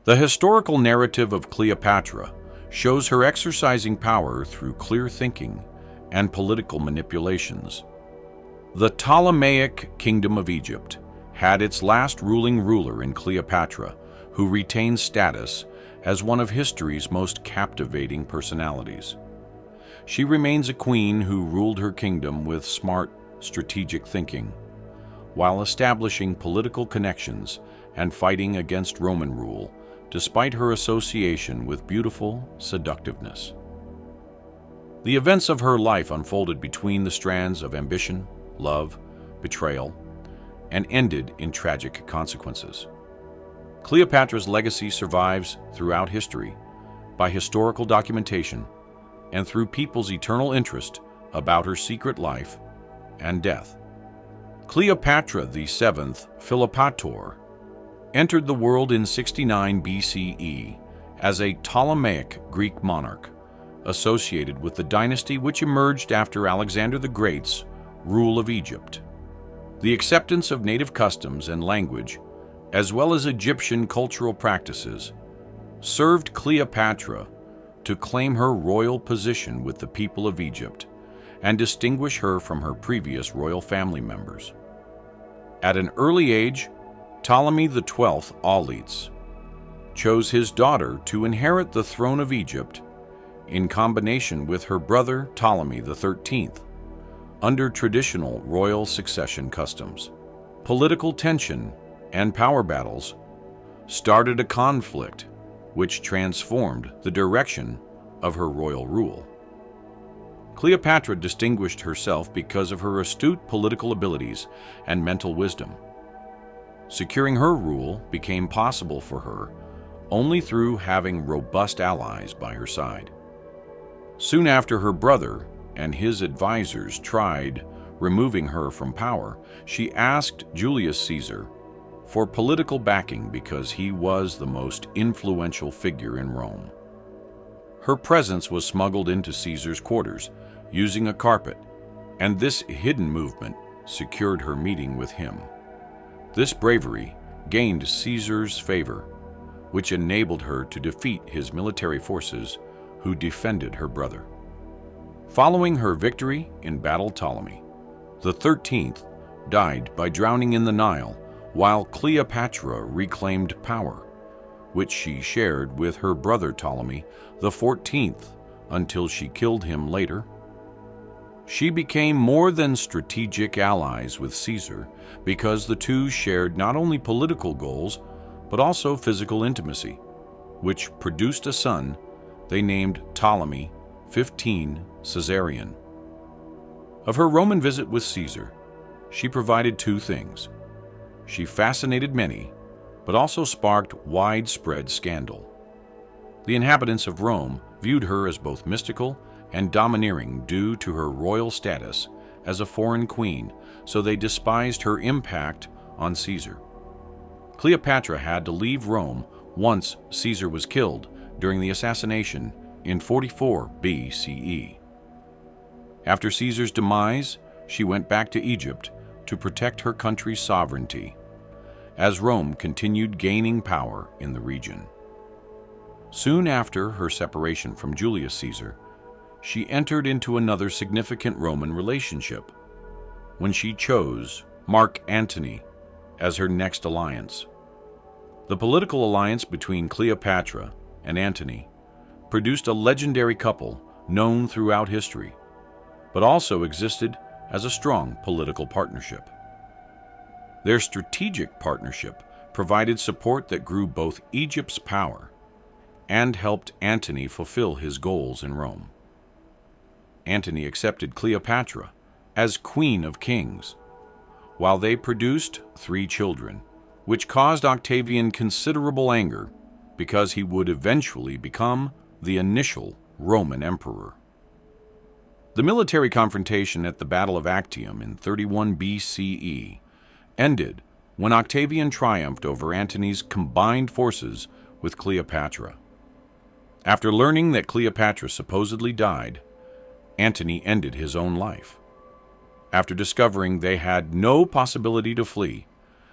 The historical narrative of Cleopatra shows her exercising power through clear thinking and political manipulations. The Ptolemaic Kingdom of Egypt had its last ruling ruler in Cleopatra, who retained status as one of history's most captivating personalities. She remains a queen who ruled her kingdom with smart, strategic thinking, while establishing political connections and fighting against Roman rule, despite her association with beautiful seductiveness. The events of her life unfolded between the strands of ambition, love, betrayal, and ended in tragic consequences. Cleopatra's legacy survives throughout history by historical documentation and through people's eternal interest about her secret life and death. Cleopatra VII Philopator entered the world in 69 BCE as a Ptolemaic Greek monarch associated with the dynasty which emerged after Alexander the Great's rule of Egypt. The acceptance of native customs and language, as well as Egyptian cultural practices, served Cleopatra to claim her royal position with the people of Egypt and distinguish her from her previous royal family members. At an early age, Ptolemy XII Auletes chose his daughter to inherit the throne of Egypt in combination with her brother Ptolemy XIII, under traditional royal succession customs. Political tension and power battles started a conflict which transformed the direction of her royal rule. Cleopatra distinguished herself because of her astute political abilities and mental wisdom. Securing her rule became possible for her only through having robust allies by her side. Soon after her brother and his advisors tried removing her from power, she asked Julius Caesar for political backing because he was the most influential figure in Rome. Her presence was smuggled into Caesar's quarters using a carpet, and this hidden movement secured her meeting with him. This bravery gained Caesar's favor, which enabled her to defeat his military forces who defended her brother. Following her victory in Battle Ptolemy XIII died by drowning in the Nile, while Cleopatra reclaimed power, which she shared with her brother Ptolemy XIV until she killed him later. She became more than strategic allies with Caesar because the two shared not only political goals but also physical intimacy, which produced a son they named Ptolemy XV Caesarion. Of her Roman visit with Caesar, she provided two things. She fascinated many, but also sparked widespread scandal. The inhabitants of Rome viewed her as both mystical and domineering due to her royal status as a foreign queen, so they despised her impact on Caesar. Cleopatra had to leave Rome once Caesar was killed during the assassination in 44 BCE. After Caesar's demise, she went back to Egypt to protect her country's sovereignty, as Rome continued gaining power in the region. Soon after her separation from Julius Caesar, she entered into another significant Roman relationship when she chose Mark Antony as her next alliance. The political alliance between Cleopatra and Antony produced a legendary couple known throughout history, but also existed as a strong political partnership. Their strategic partnership provided support that grew both Egypt's power and helped Antony fulfill his goals in Rome. Antony accepted Cleopatra as Queen of Kings, while they produced 3 children, which caused Octavian considerable anger because he would eventually become the initial Roman emperor. The military confrontation at the Battle of Actium in 31 BCE ended when Octavian triumphed over Antony's combined forces with Cleopatra. After learning that Cleopatra supposedly died, Antony ended his own life. After discovering they had no possibility to flee,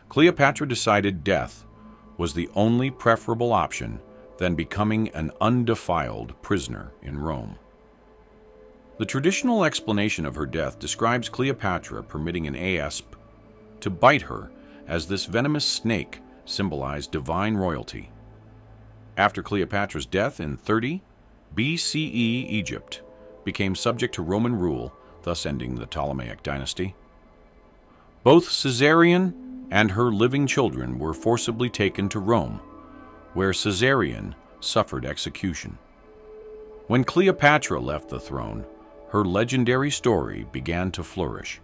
Cleopatra decided death was the only preferable option than becoming an undefiled prisoner in Rome. The traditional explanation of her death describes Cleopatra permitting an asp to bite her, as this venomous snake symbolized divine royalty. After Cleopatra's death in 30 BCE, Egypt became subject to Roman rule, thus ending the Ptolemaic dynasty. Both Caesarion and her living children were forcibly taken to Rome, where Caesarion suffered execution. When Cleopatra left the throne, her legendary story began to flourish.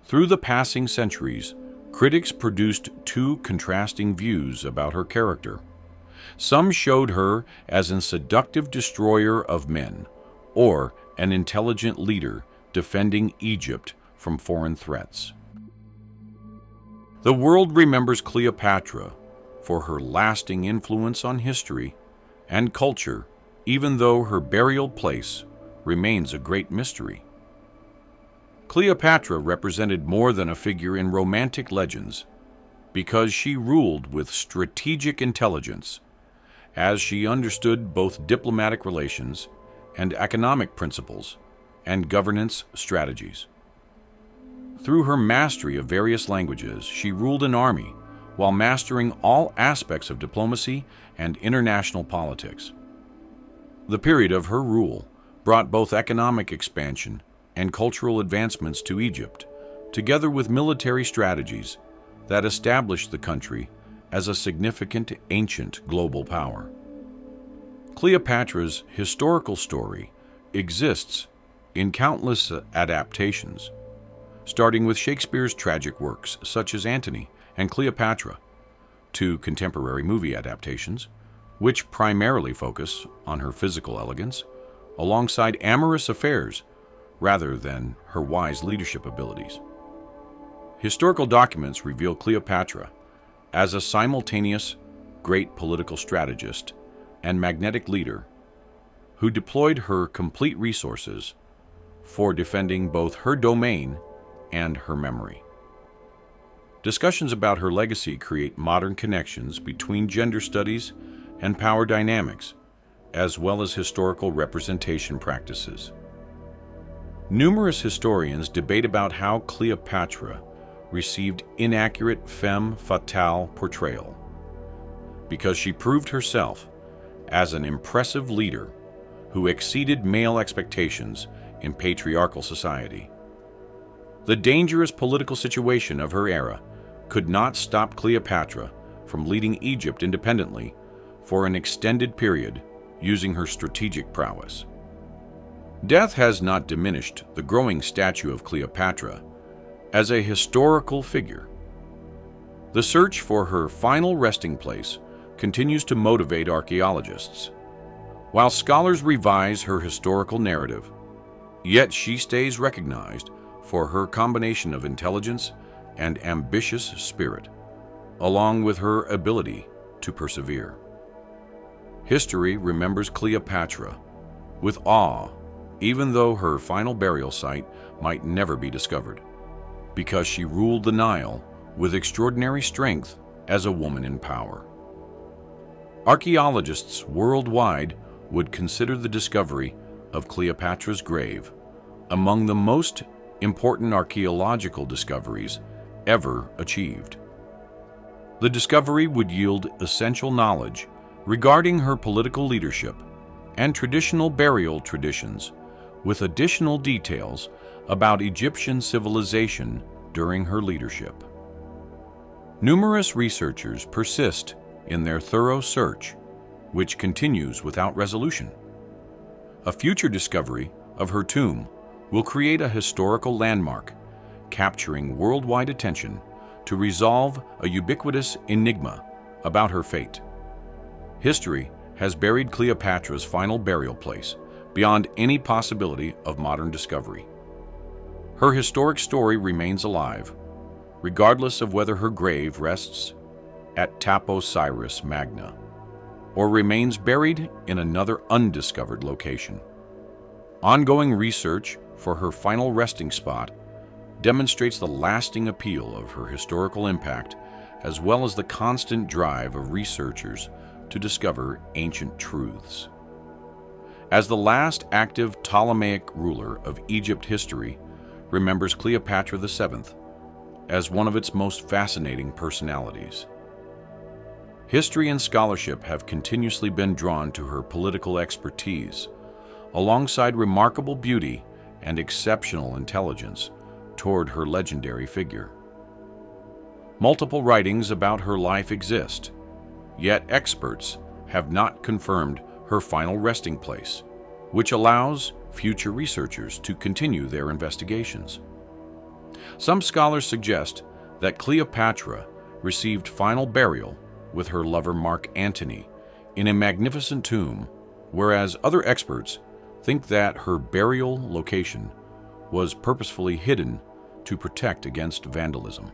Through the passing centuries, critics produced two contrasting views about her character. Some showed her as a seductive destroyer of men, or an intelligent leader defending Egypt from foreign threats. The world remembers Cleopatra for her lasting influence on history and culture, even though her burial place remains a great mystery. Cleopatra represented more than a figure in romantic legends because she ruled with strategic intelligence, as she understood both diplomatic relations and economic principles and governance strategies. Through her mastery of various languages, she ruled an army while mastering all aspects of diplomacy and international politics. The period of her rule brought both economic expansion and cultural advancements to Egypt, together with military strategies that established the country as a significant ancient global power. Cleopatra's historical story exists in countless adaptations, starting with Shakespeare's tragic works such as Antony and Cleopatra, to contemporary movie adaptations, which primarily focus on her physical elegance, alongside amorous affairs rather than her wise leadership abilities. Historical documents reveal Cleopatra as a simultaneous great political strategist and magnetic leader who deployed her complete resources for defending both her domain and her memory. Discussions about her legacy create modern connections between gender studies and power dynamics, as well as historical representation practices. Numerous historians debate about how Cleopatra received inaccurate femme fatale portrayal, because she proved herself as an impressive leader who exceeded male expectations in patriarchal society. The dangerous political situation of her era could not stop Cleopatra from leading Egypt independently for an extended period using her strategic prowess. Death has not diminished the growing statue of Cleopatra as a historical figure. The search for her final resting place continues to motivate archaeologists. While scholars revise her historical narrative, yet she stays recognized for her combination of intelligence and ambitious spirit, along with her ability to persevere. History remembers Cleopatra with awe, even though her final burial site might never be discovered, because she ruled the Nile with extraordinary strength as a woman in power. Archaeologists worldwide would consider the discovery of Cleopatra's grave among the most important archaeological discoveries ever achieved. The discovery would yield essential knowledge regarding her political leadership and traditional burial traditions, with additional details about Egyptian civilization during her leadership. Numerous researchers persist in their thorough search, which continues without resolution. A future discovery of her tomb will create a historical landmark, capturing worldwide attention to resolve a ubiquitous enigma about her fate. History has buried Cleopatra's final burial place beyond any possibility of modern discovery. Her historic story remains alive, regardless of whether her grave rests at Taposiris Magna or remains buried in another undiscovered location. Ongoing research for her final resting spot demonstrates the lasting appeal of her historical impact as well as the constant drive of researchers to discover ancient truths. As the last active Ptolemaic ruler of Egypt history remembers Cleopatra VII as one of its most fascinating personalities. History and scholarship have continuously been drawn to her political expertise, alongside remarkable beauty and exceptional intelligence toward her legendary figure. Multiple writings about her life exist, yet experts have not confirmed her final resting place, which allows future researchers to continue their investigations. Some scholars suggest that Cleopatra received final burial with her lover Mark Antony in a magnificent tomb, whereas other experts think that her burial location was purposefully hidden to protect against vandalism.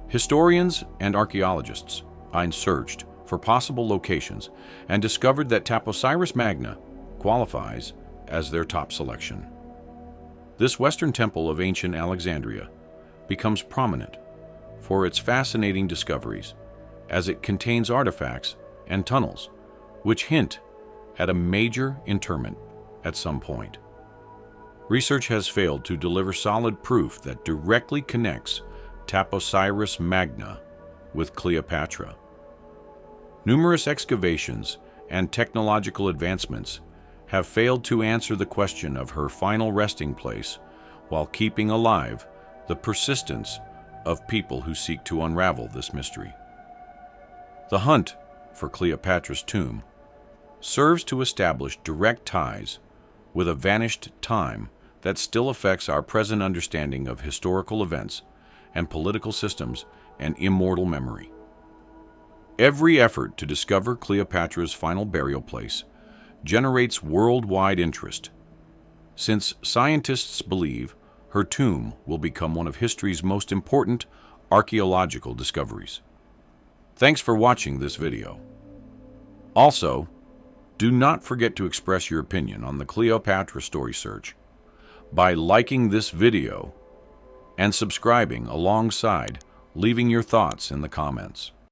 Historians and archaeologists searched for possible locations and discovered that Taposiris Magna qualifies as their top selection. This Western temple of ancient Alexandria becomes prominent for its fascinating discoveries, as it contains artifacts and tunnels which hint at a major interment at some point. Research has failed to deliver solid proof that directly connects Taposiris Magna with Cleopatra. Numerous excavations and technological advancements have failed to answer the question of her final resting place, while keeping alive the persistence of people who seek to unravel this mystery. The hunt for Cleopatra's tomb serves to establish direct ties with a vanished time that still affects our present understanding of historical events and political systems and immortal memory. Every effort to discover Cleopatra's final burial place generates worldwide interest, since scientists believe her tomb will become one of history's most important archaeological discoveries. Thanks for watching this video. Also, do not forget to express your opinion on the Cleopatra story search by liking this video and subscribing, alongside leaving your thoughts in the comments.